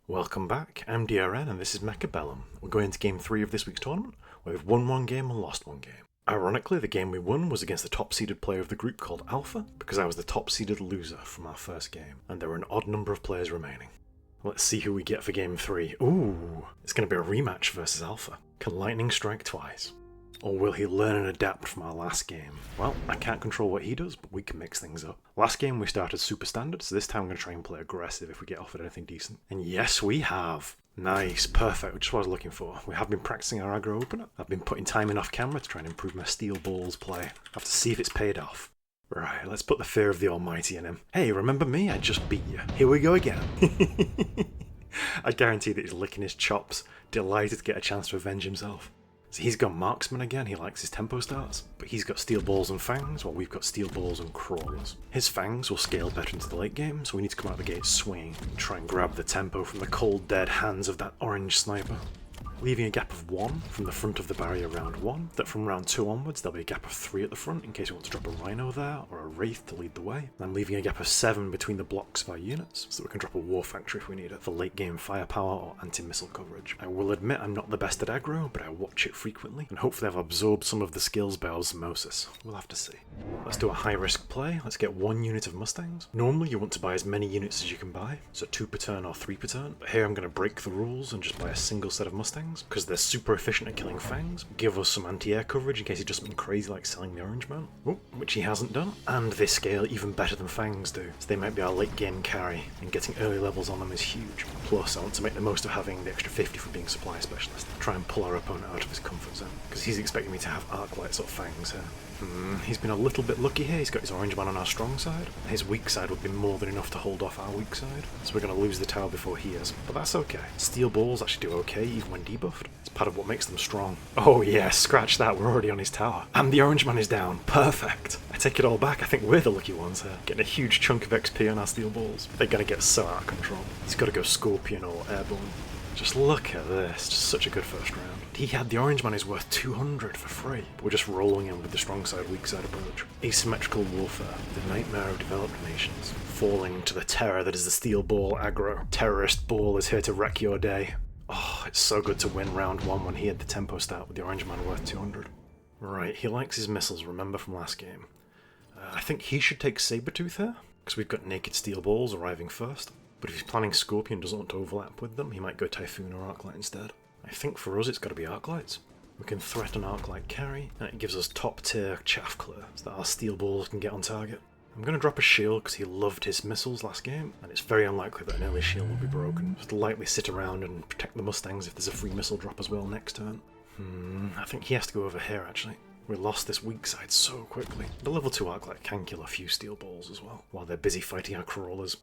Welcome back, I'm DRN and this is Mechabellum. We're going into game 3 of this week's tournament, where we've won one game and lost one game. Ironically, the game we won was against the top-seeded player of the group called Alpha, because I was the top-seeded loser from our first game, and there were an odd number of players remaining. Let's see who we get for game 3. Ooh, it's going to be a rematch versus Alpha. Can lightning strike twice? Or will he learn and adapt from our last game? Well, I can't control what he does, but we can mix things up. Last game we started super standard, so this time I'm going to try and play aggressive if we get offered anything decent. And yes, we have. Nice, perfect, which is what I was looking for. We have been practicing our aggro opener. I've been putting time in off camera to try and improve my steel balls play. I have to see if it's paid off. Right, let's put the fear of the Almighty in him. Hey, remember me? I just beat you. Here we go again. I guarantee that he's licking his chops, delighted to get a chance to avenge himself. So he's got Marksman again, he likes his tempo starts, but he's got steel balls and fangs, while we've got steel balls and crawlers. His fangs will scale better into the late game, so we need to come out the gate swinging and try and grab the tempo from the cold dead hands of that orange sniper. Leaving a gap of 1 from the front of the barrier round 1, that from round 2 onwards there'll be a gap of 3 at the front in case we want to drop a rhino there or a wraith to lead the way. And I'm leaving a gap of 7 between the blocks of our units so that we can drop a war factory if we need it for late game firepower or anti-missile coverage. I will admit I'm not the best at aggro, but I watch it frequently and hopefully I've absorbed some of the skills by osmosis. We'll have to see. Let's do a high risk play. Let's get 1 unit of Mustangs. Normally you want to buy as many units as you can buy, so 2 per turn or 3 per turn, but here I'm going to break the rules and just buy a single set of Mustangs because they're super efficient at killing fangs, give us some anti-air coverage in case he does something crazy like selling the orange man, which he hasn't done, and they scale even better than fangs do, so they might be our late game carry, and getting early levels on them is huge. Plus I want to make the most of having the extra 50 from being supply specialist, try and pull our opponent out of his comfort zone, because he's expecting me to have arc lights or fangs here. He's been a little bit lucky here. He's got his orange man on our strong side. His weak side would be more than enough to hold off our weak side, so we're going to lose the tower before he is, but that's okay. Steel balls actually do okay even when debuffed. It's part of what makes them strong. Oh yeah, scratch that, we're already on his tower. And the orange man is down. Perfect. I take it all back, I think we're the lucky ones here. Getting a huge chunk of XP on our steel balls. They're going to get so out of control. He's got to go scorpion or airborne. Just look at this, just such a good first round. He had the orange man is worth 200 for free, but we're just rolling him with the strong side, weak side approach. Asymmetrical warfare, the nightmare of developed nations. Falling to the terror that is the steel ball aggro. Terrorist ball is here to wreck your day. Oh, it's so good to win round 1 when he had the tempo start with the orange man worth 200. Right, he likes his missiles, remember from last game. I think he should take Sabertooth here, because we've got naked steel balls arriving first. But if he's planning Scorpion doesn't want to overlap with them, he might go Typhoon or Arclight instead. I think for us it's got to be Arclights. We can threaten Arclight carry, and it gives us top tier chaff clear, so that our steel balls can get on target. I'm going to drop a shield because he loved his missiles last game, and it's very unlikely that an early shield will be broken. Just lightly sit around and protect the Mustangs if there's a free missile drop as well next turn. I think he has to go over here actually. We lost this weak side so quickly. The level 2 Arclight can kill a few steel balls as well, while they're busy fighting our crawlers.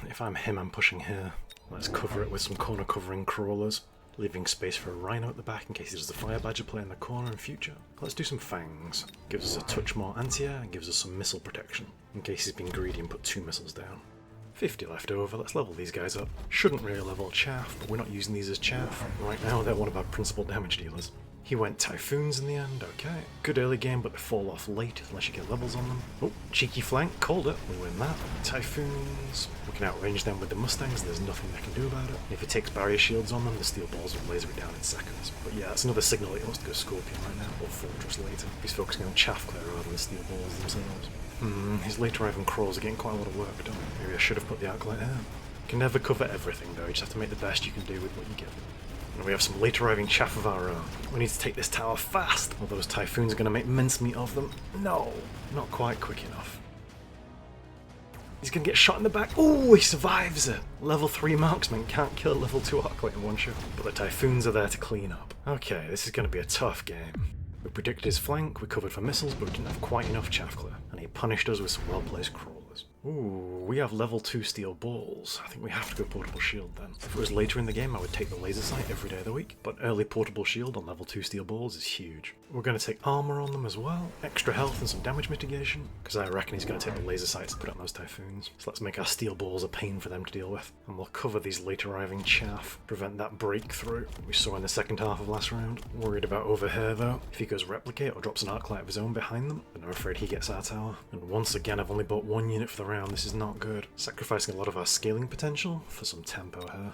If I'm him, I'm pushing here. Let's cover it with some corner covering crawlers, leaving space for a rhino at the back in case he does the fire badger play in the corner in future. Let's do some fangs. Gives us a touch more anti-air and gives us some missile protection, in case he's been greedy and put 2 missiles down. 50 left over, let's level these guys up. Shouldn't really level chaff, but we're not using these as chaff. Right now they're one of our principal damage dealers. He went Typhoons in the end, okay. Good early game, but they fall off late unless you get levels on them. Oh, cheeky flank, called it, we win that. Typhoons, we can outrange them with the Mustangs, there's nothing they can do about it. If he takes barrier shields on them, the steel balls will laser it down in seconds. But yeah, that's another signal that he wants to go Scorpion right now, or Fortress later. He's focusing on chaff clear rather than steel balls themselves. His late arriving crawls are getting quite a lot of work done. Maybe I should have put the Arclight here. You can never cover everything though, you just have to make the best you can do with what you get. And we have some late arriving chaff of our own. We need to take this tower fast, or those Typhoons are going to make mincemeat of them. No, not quite quick enough. He's going to get shot in the back. Oh, he survives it. Level 3 Marksman can't kill level 2 Arclight in one shot, but the Typhoons are there to clean up. Okay, this is going to be a tough game. We predicted his flank, we covered for missiles, but we didn't have quite enough chaff clear, and he punished us with some well-placed crawlers. Ooh, we have level 2 steel balls. I think we have to go portable shield then. If it was later in the game, I would take the laser sight every day of the week, but early portable shield on level 2 steel balls is huge. We're going to take armor on them as well, extra health and some damage mitigation, because I reckon he's going to take the laser sights to put on those Typhoons. So let's make our steel balls a pain for them to deal with, and we'll cover these late arriving chaff, prevent that breakthrough we saw in the second half of last round. Worried about over here though. If he goes replicate or drops an Arclight of his own behind them, then I'm afraid he gets our tower. And once again, I've only bought 1 unit for the round. This is not good. Sacrificing a lot of our scaling potential for some tempo here.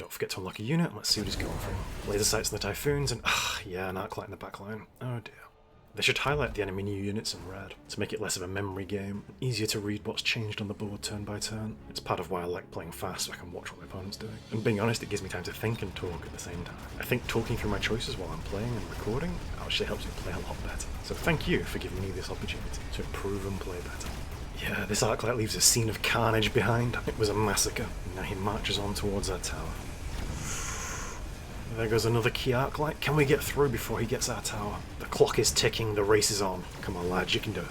Don't forget to unlock a unit, and let's see what he's going for. Laser sights on the Typhoons, and yeah, an arc light in the backline. Oh dear. They should highlight the enemy new units in red to make it less of a memory game, and easier to read what's changed on the board turn by turn. It's part of why I like playing fast so I can watch what my opponent's doing. And being honest, it gives me time to think and talk at the same time. I think talking through my choices while I'm playing and recording actually helps me play a lot better. So thank you for giving me this opportunity to improve and play better. Yeah, this arclight leaves a scene of carnage behind. It was a massacre. Now he marches on towards our tower. There goes another key arclight. Can we get through before he gets our tower? The clock is ticking, the race is on. Come on lads, you can do it.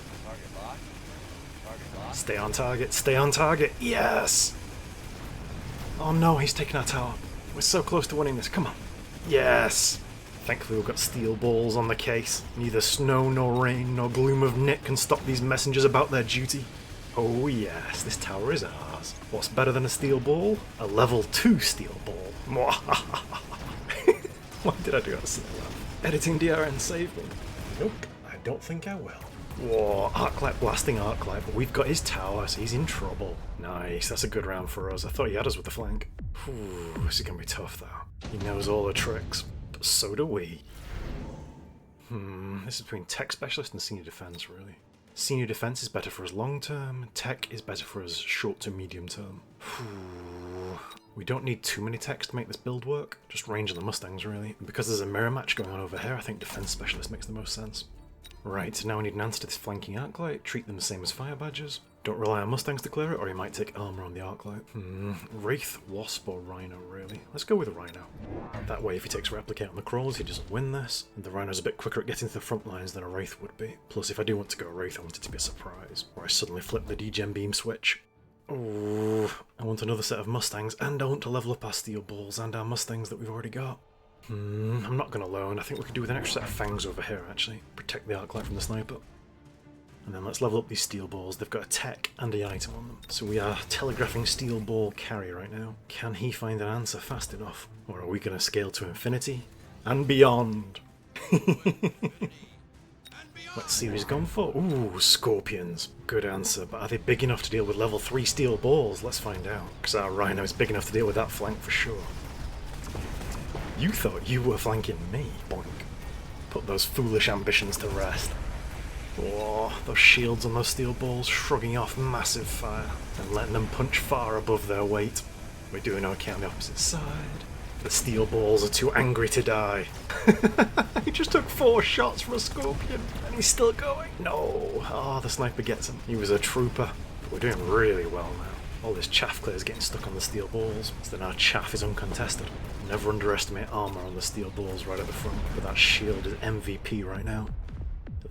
Stay on target, stay on target. Yes! Oh no, he's taking our tower. We're so close to winning this, come on. Yes! Thankfully we've got steel balls on the case. Neither snow nor rain nor gloom of night can stop these messengers about their duty. Oh yes, this tower is ours. What's better than a steel ball? A level 2 steel ball. Why did I do that so well? Editing DRN saved me. Nope, I don't think I will. Whoa, Arclight blasting Arclight, but we've got his tower, so he's in trouble. Nice, that's a good round for us. I thought he had us with the flank. Ooh, this is going to be tough though. He knows all the tricks, but so do we. This is between tech specialist and senior defense, really. Senior defense is better for us long term, tech is better for us short to medium term. We don't need too many techs to make this build work, just range of the Mustangs really. And because there's a mirror match going on over here, I think defense specialist makes the most sense. Right, so now we need an answer to this flanking Arclight, treat them the same as fire badges. Don't rely on Mustangs to clear it, or you might take armor on the Arclight. Wraith, Wasp, or Rhino, really? Let's go with Rhino. That way, if he takes Replicate on the crawlers, he doesn't win this, and the Rhino's a bit quicker at getting to the front lines than a Wraith would be. Plus, if I do want to go Wraith, I want it to be a surprise, or I suddenly flip the degen beam switch. Oh, I want another set of Mustangs, and I want to level up our steel balls and our Mustangs that we've already got. I'm not going to loan. I think we could do with an extra set of fangs over here, actually. Protect the Arclight from the sniper. And then let's level up these steel balls. They've got a tech and an item on them. So we are telegraphing steel ball carry right now. Can he find an answer fast enough? Or are we going to scale to infinity and beyond? Let's see what he's gone for. Ooh, scorpions. Good answer, but are they big enough to deal with level 3 steel balls? Let's find out. Because our Rhino is big enough to deal with that flank for sure. You thought you were flanking me, boink. Put those foolish ambitions to rest. Oh, those shields on those steel balls shrugging off massive fire and letting them punch far above their weight. We're doing okay on the opposite side. The steel balls are too angry to die. He just took 4 shots from a scorpion and he's still going. No, the sniper gets him. He was a trooper. But we're doing really well now. All this chaff clear is getting stuck on the steel balls, so then our chaff is uncontested. Never underestimate armor on the steel balls right at the front, but that shield is MVP right now.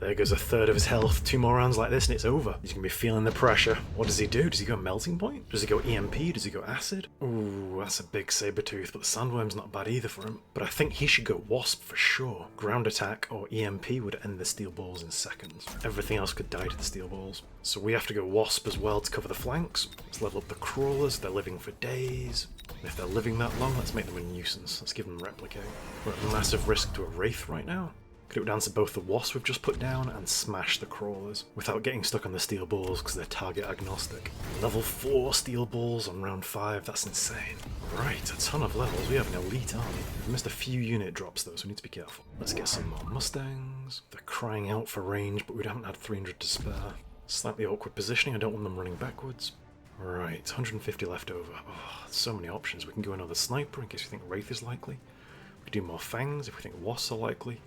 There goes a third of his health. 2 more rounds like this and it's over. He's going to be feeling the pressure. What does he do? Does he go melting point? Does he go EMP? Does he go acid? Ooh, that's a big saber tooth, but the sandworm's not bad either for him. But I think he should go wasp for sure. Ground attack or EMP would end the steel balls in seconds. Everything else could die to the steel balls. So we have to go wasp as well to cover the flanks. Let's level up the crawlers. They're living for days. If they're living that long, let's make them a nuisance. Let's give them replicate. We're at massive risk to a wraith right now. Could it answer both the wasps we've just put down and smash the crawlers without getting stuck on the steel balls because they're target agnostic. Level 4 steel balls on round 5, that's insane. Right, a ton of levels, we have an elite army. We've missed a few unit drops though, so we need to be careful. Let's get some more Mustangs. They're crying out for range, but we haven't had 300 to spare. Slightly awkward positioning, I don't want them running backwards. Right, 150 left over. Oh, so many options. We can go another sniper in case we think Wraith is likely. We can do more fangs if we think wasps are likely.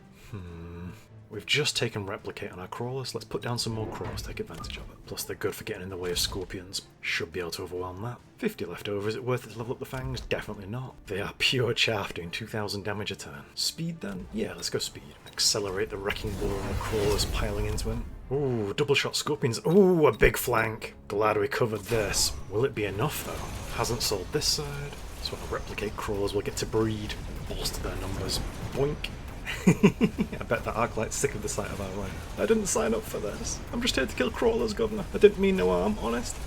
We've just taken replicate on our crawlers. Let's put down some more crawlers, take advantage of it. Plus they're good for getting in the way of scorpions. Should be able to overwhelm that. 50 left over, is it worth it to level up the fangs? Definitely not. They are pure chaff doing 2000 damage a turn. Speed then? Yeah, let's go speed. Accelerate the wrecking ball on the crawlers piling into him. Ooh, double shot scorpions. Ooh, a big flank. Glad we covered this. Will it be enough though? Hasn't sold this side. So our replicate crawlers will get to breed. Bolster their numbers. Boink. I bet that Arclight's sick of the sight of our Rhino. I didn't sign up for this. I'm just here to kill crawlers, Governor. I didn't mean no harm, honest.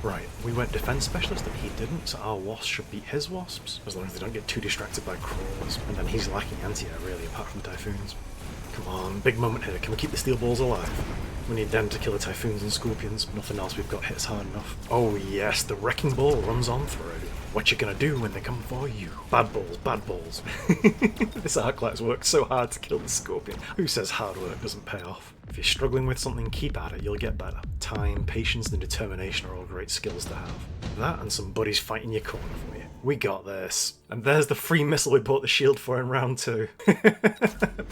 Right, we went defense specialist and he didn't, so our wasps should beat his wasps, as long as they don't get too distracted by crawlers. And then he's lacking anti-air really, apart from the typhoons. Come on, big moment here. Can we keep the steel balls alive? We need them to kill the typhoons and scorpions. Nothing else we've got hits hard enough. Oh yes, the wrecking ball runs on through. What you gonna do when they come for you? Bad balls, bad balls. This Arclight's worked so hard to kill the Scorpion. Who says hard work doesn't pay off? If you're struggling with something, keep at it, you'll get better. Time, patience, and determination are all great skills to have. That and some buddies fighting your corner for you. We got this. And there's the free missile we bought the shield for in round 2.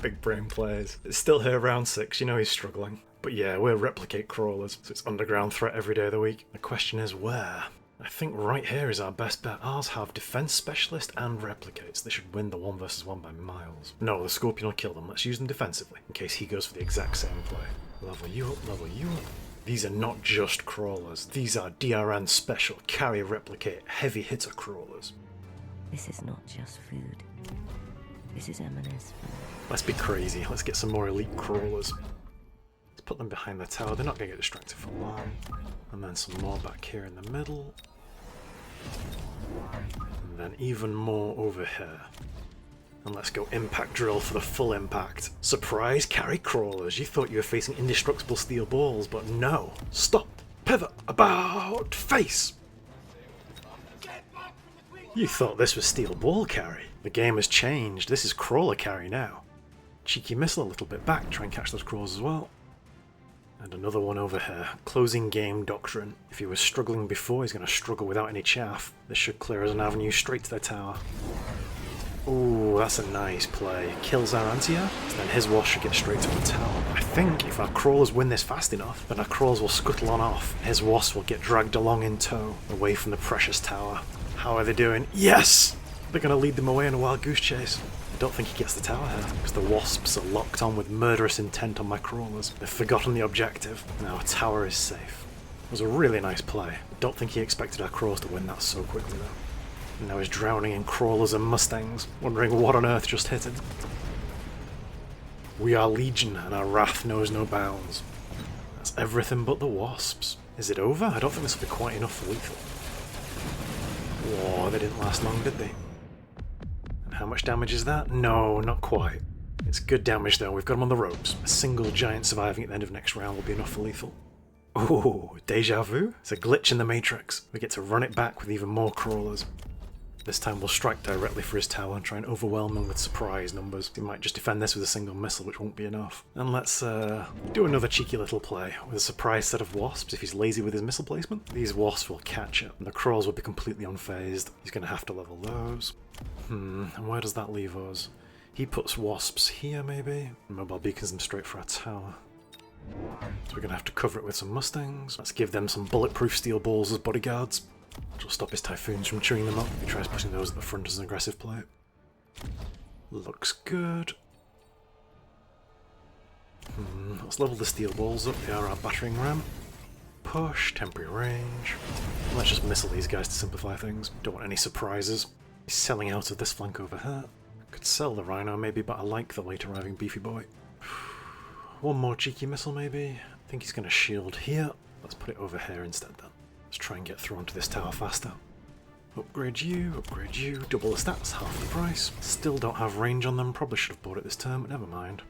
Big brain players. It's still here round 6, you know he's struggling. But yeah, we're replicate crawlers, so it's underground threat every day of the week. The question is where? I think right here is our best bet. Ours have defense specialist and replicates. They should win the 1 versus 1 by miles. No, the Scorpion will kill them. Let's use them defensively, in case he goes for the exact same play. Level you up, level you up. These are not just crawlers. These are DRN special, carry replicate, heavy hitter crawlers. This is not just food. This is M&S food. Let's be crazy. Let's get some more elite crawlers. Let's put them behind the tower. They're not going to get distracted for long. And then some more back here in the middle. And then even more over here. And let's go impact drill for the full impact. Surprise carry crawlers. You thought you were facing indestructible steel balls, but no. Stop. Pivot. About. Face. You thought this was steel ball carry. The game has changed. This is crawler carry now. Cheeky missile a little bit back. Try and catch those crawlers as well. And another one over here. Closing game doctrine. If he was struggling before, he's going to struggle without any chaff. This should clear as an avenue straight to their tower. Ooh, that's a nice play. Kills our anti-air, then his wash should get straight to the tower. I think if our crawlers win this fast enough, then our crawlers will scuttle on off. His wasp will get dragged along in tow, away from the precious tower. How are they doing? Yes! They're going to lead them away in a wild goose chase. I don't think he gets the tower here, because the wasps are locked on with murderous intent on my crawlers. They've forgotten the objective. Now our tower is safe. It was a really nice play. I don't think he expected our crawlers to win that so quickly though. And now he's drowning in crawlers and mustangs, wondering what on earth just hit him. We are legion, and our wrath knows no bounds. That's everything but the wasps. Is it over? I don't think this will be quite enough for lethal. Whoa, they didn't last long, did they? How much damage is that? No, not quite. It's good damage though, we've got him on the ropes. A single giant surviving at the end of next round will be enough for lethal. Oh, deja vu? It's a glitch in the Matrix. We get to run it back with even more crawlers. This time we'll strike directly for his tower and try and overwhelm him with surprise numbers. He might just defend this with a single missile, which won't be enough. And let's do another cheeky little play with a surprise set of wasps if he's lazy with his missile placement. These wasps will catch it, and the crawls will be completely unfazed. He's going to have to level those. And where does that leave us? He puts wasps here, maybe? And mobile beacons them straight for our tower. So we're going to have to cover it with some mustangs. Let's give them some bulletproof steel balls as bodyguards. Which will stop his typhoons from chewing them up if he tries pushing those at the front as an aggressive play. Looks good. Let's level the steel balls up. They are our battering ram. Push, temporary range. Let's just missile these guys to simplify things. Don't want any surprises. He's selling out of this flank over here. Could sell the rhino maybe, but I like the late arriving beefy boy. One more cheeky missile maybe. I think he's going to shield here. Let's put it over here instead then. Let's try and get through onto this tower faster. Upgrade you, double the stats, half the price. Still don't have range on them, probably should have bought it this turn, but never mind.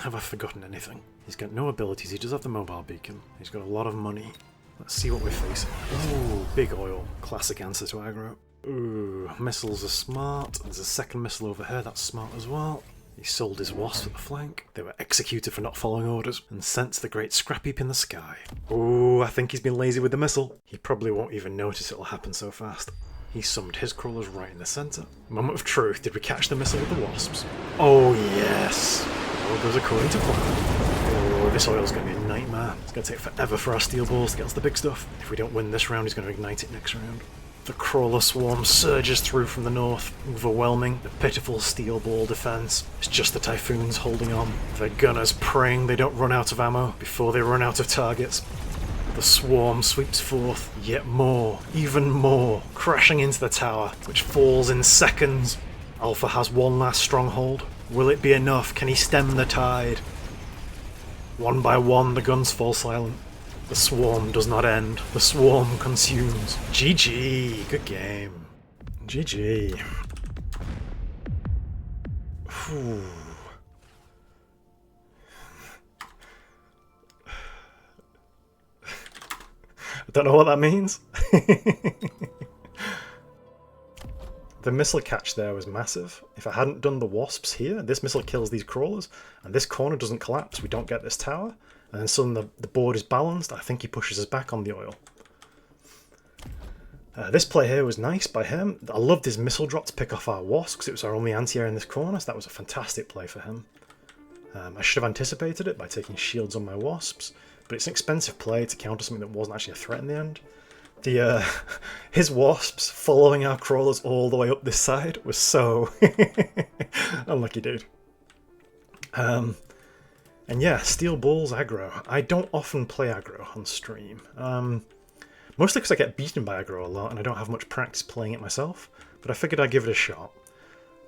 Have I forgotten anything? He's got no abilities, he does have the mobile beacon. He's got a lot of money. Let's see what we're facing. Ooh, big oil. Classic answer to aggro. Ooh, missiles are smart. There's a second missile over here, that's smart as well. He sold his wasp at the flank. They were executed for not following orders and sent to the great scrap heap in the sky. Oh, I think he's been lazy with the missile. He probably won't even notice it'll happen so fast. He summoned his crawlers right in the centre. Moment of truth, did we catch the missile with the wasps? Oh yes! All goes according to plan. Oh, this oil's going to be a nightmare. It's going to take forever for our steel balls to get us the big stuff. If we don't win this round, he's going to ignite it next round. The crawler swarm surges through from the north, overwhelming the pitiful steel ball defense. It's just the typhoons holding on. The gunners praying they don't run out of ammo before they run out of targets. The swarm sweeps forth, yet more, even more, crashing into the tower, which falls in seconds. Alpha has one last stronghold. Will it be enough? Can he stem the tide? One by one, the guns fall silent. The swarm does not end. The swarm consumes. GG. Good game. GG. Whew. I don't know what that means. The missile catch there was massive. If I hadn't done the wasps here, this missile kills these crawlers, and this corner doesn't collapse. We don't get this tower, and then suddenly the board is balanced. I think he pushes us back on the oil. This play here was nice by him. I loved his missile drop to pick off our wasp because it was our only anti-air in this corner, so that was a fantastic play for him. I should have anticipated it by taking shields on my wasps, but it's an expensive play to counter something that wasn't actually a threat in the end. His wasps following our crawlers all the way up this side was so unlucky, dude. And yeah, steel balls aggro. I don't often play aggro on stream. Mostly because I get beaten by aggro a lot and I don't have much practice playing it myself, but I figured I'd give it a shot.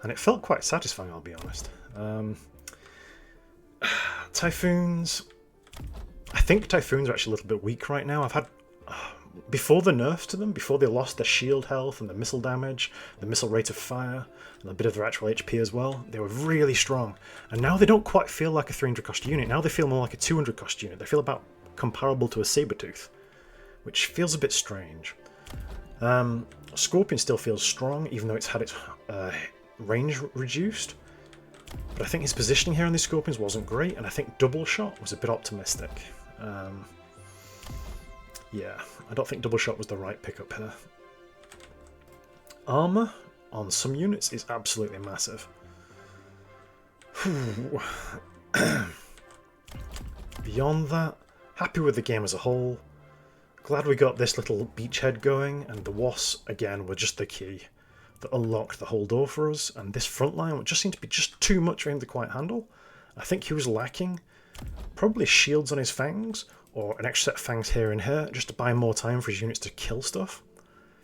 And it felt quite satisfying, I'll be honest. Typhoons... I think Typhoons are actually a little bit weak right now. I've had... before the nerfs to them, before they lost their shield health and the missile damage, the missile rate of fire, and a bit of their actual HP as well, they were really strong. And now they don't quite feel like a 300 cost unit. Now they feel more like a 200 cost unit. They feel about comparable to a Sabertooth, which feels a bit strange. Scorpion still feels strong, even though it's had its range reduced. But I think his positioning here on these Scorpions wasn't great, and I think double shot was a bit optimistic. Yeah, I don't think double shot was the right pickup here. Armor on some units is absolutely massive. Beyond that, happy with the game as a whole. Glad we got this little beachhead going, and the wasps, again, were just the key that unlocked the whole door for us, and this front line, which just seemed to be just too much for him to quite handle. I think he was lacking probably shields on his fangs, or an extra set of fangs here and here, just to buy more time for his units to kill stuff.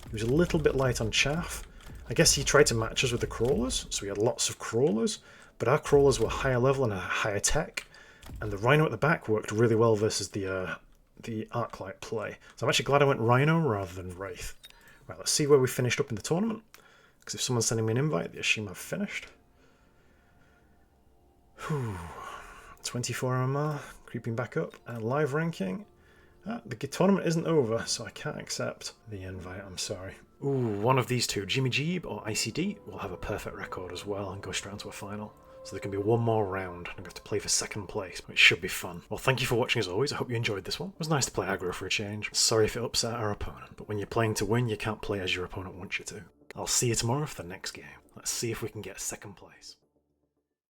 He was a little bit light on chaff. I guess he tried to match us with the crawlers, so we had lots of crawlers, but our crawlers were higher level and a higher tech, and the Rhino at the back worked really well versus the Arclight play. So I'm actually glad I went Rhino rather than Wraith. Right, let's see where we finished up in the tournament, because if someone's sending me an invite, they assume I've finished. Whew. 24 MMR, creeping back up, and live ranking. The tournament isn't over, so I can't accept the invite, I'm sorry. Ooh, one of these two, Jimmy Jeeb or ICD, will have a perfect record as well and go straight into a final. So there can be one more round, and I'm going to have to play for second place, which should be fun. Well, thank you for watching as always, I hope you enjoyed this one. It was nice to play aggro for a change. Sorry if it upset our opponent, but when you're playing to win, you can't play as your opponent wants you to. I'll see you tomorrow for the next game. Let's see if we can get second place.